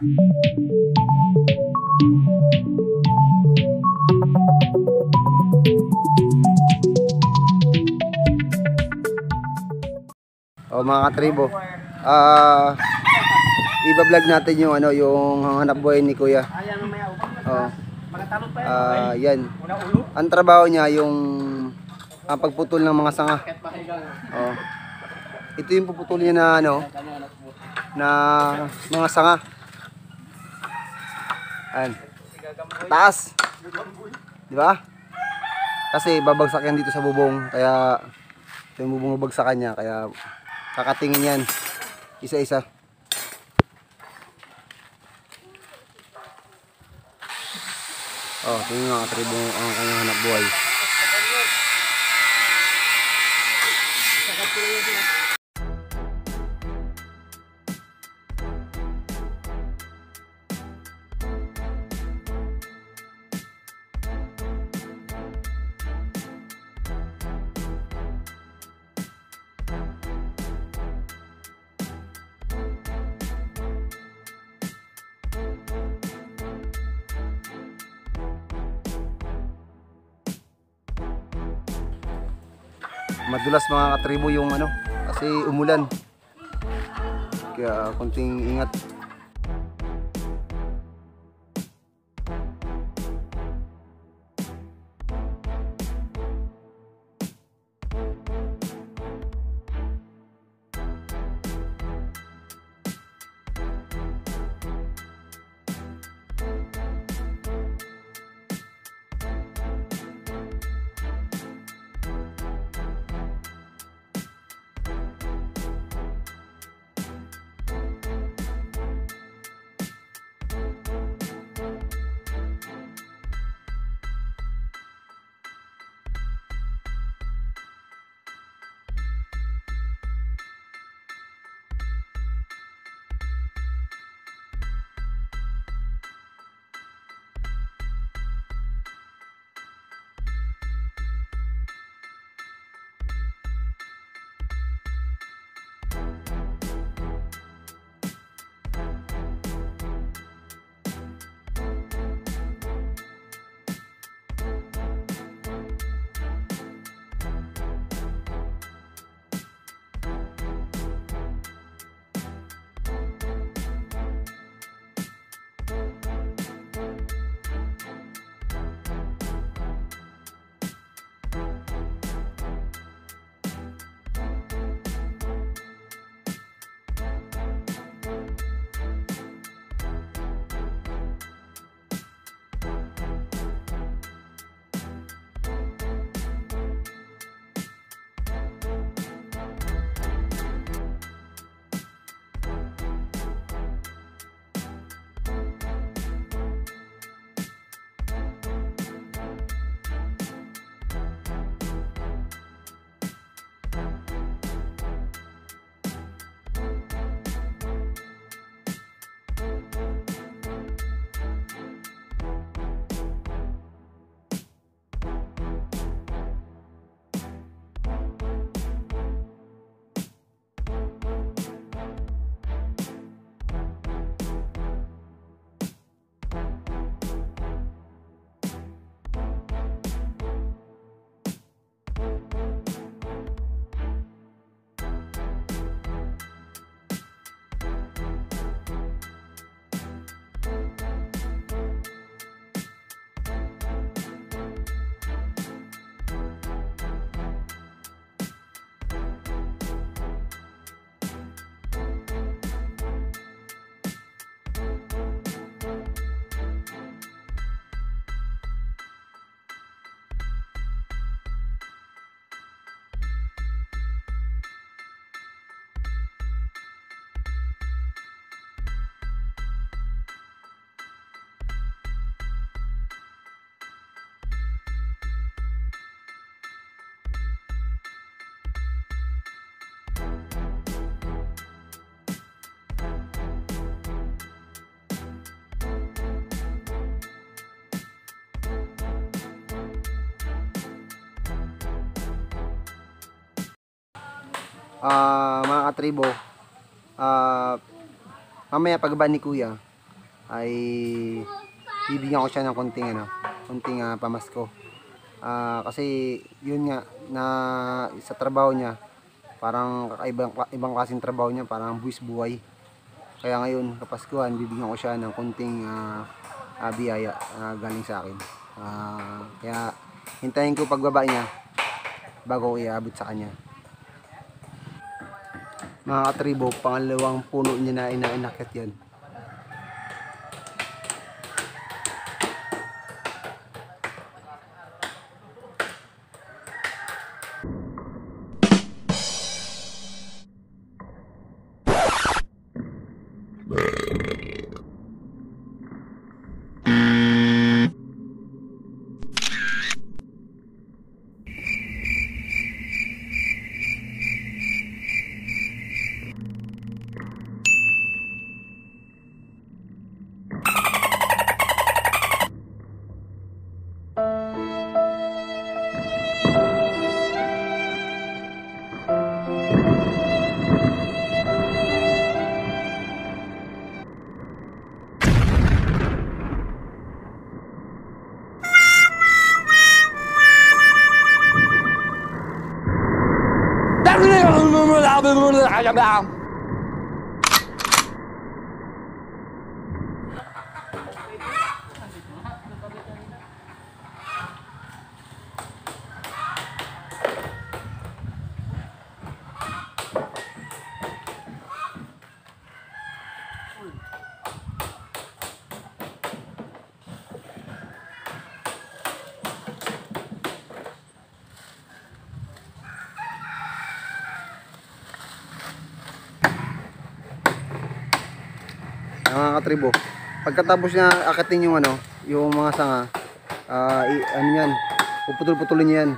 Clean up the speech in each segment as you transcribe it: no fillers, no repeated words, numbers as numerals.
O mga katribo, iba-vlog natin yung ano, yung hanap buhay ni Kuya. Yan. Ang trabaho niya yung pagputol ng mga sanga. Ito yung puputol niya na ano, na mga sanga. Ayan. Taas. Di ba? Kasi babagsak yan dito sa bubong, kaya yung bubong babagsakan niya, kaya kakatingin yan isa-isa. Ito yung mga katribo ang kanyang hanap buhay. Madulas mga katribo yung ano, kasi umulan, kaya konting ingat. Mga katribo, mamaya pagbaba ni Kuya, ay bibigyan ko siya ng konting pamasko. Kasi yun nga na sa trabaho niya, parang ibang klaseng trabaho niya, parang buwis buhay. Kaya ngayon kapaskuhan, bibigyan ko siya ng konting biyaya galing sa akin. Kaya hintayin ko pagbaba niya bago ko iabot sa kanya. Mga katribo, pangalawang puno niya na inaakit yan. Mga katribo, pagkatapos niya akitin yung mga sanga, ano yan, puputol-putulin niya yan.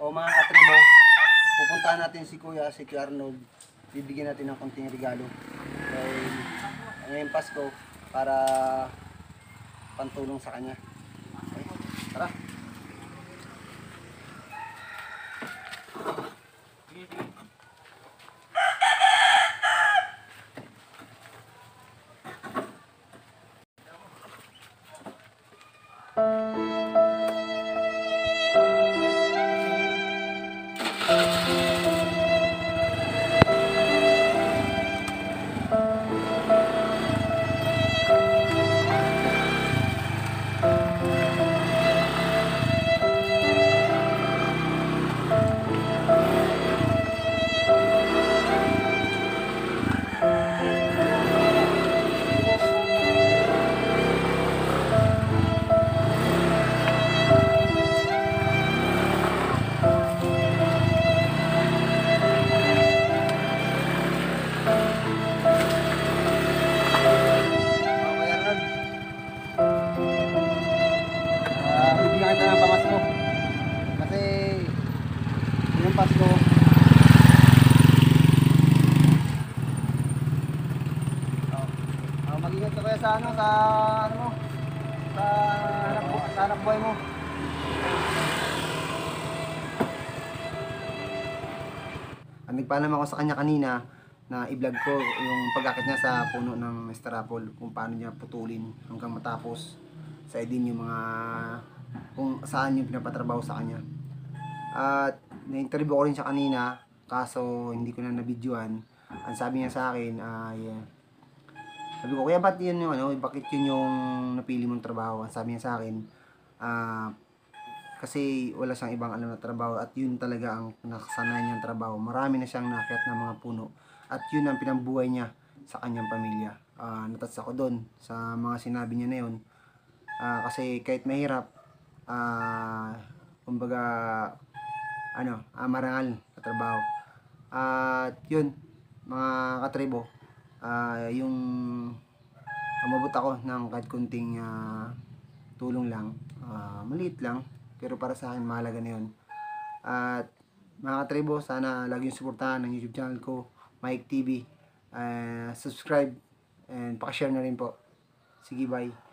O mga katribo, pupuntahan natin si Kuya Arnold. Bibigyan natin ng konting regalo. Dahil ngayong Pasko para pantulong sa kanya. Okay, tara. Bibigyan kita ng pamasko. Kasi yung Pasko, mag-ingat ka kaya sa hanap buhay mo. Nagpaalam ako sa kanya kanina na i-vlog ko yung pag-akit niya sa puno ng estrapol, kung paano niya putulin hanggang matapos sa edin yung mga kung saan yung pinapatrabaho sa kanya. At na-interview ko rin siya kanina, kaso hindi ko na na-videoan. Ang sabi niya sa akin ay sabi ko, kaya ba't yun bakit yun yung napili mong trabaho? Ang sabi niya sa akin, kasi wala siyang ibang alam na trabaho at yun talaga ang nakasanay niyang trabaho. Marami na siyang naakyat ng mga puno at yun ang pinambuhay niya sa kanyang pamilya. Natats ako doon sa mga sinabi niya na yun. Kasi kahit mahirap, kumbaga marangal na trabaho. At yun, mga katribo, yung umabot ako ng kahit kunting tulong lang, maliit lang, pero para sa akin mahalaga na yun. At mga katribo, sana lagi yung suportahan ng YouTube channel ko, Mike TV. Subscribe and pakishare na rin po. Sige, bye.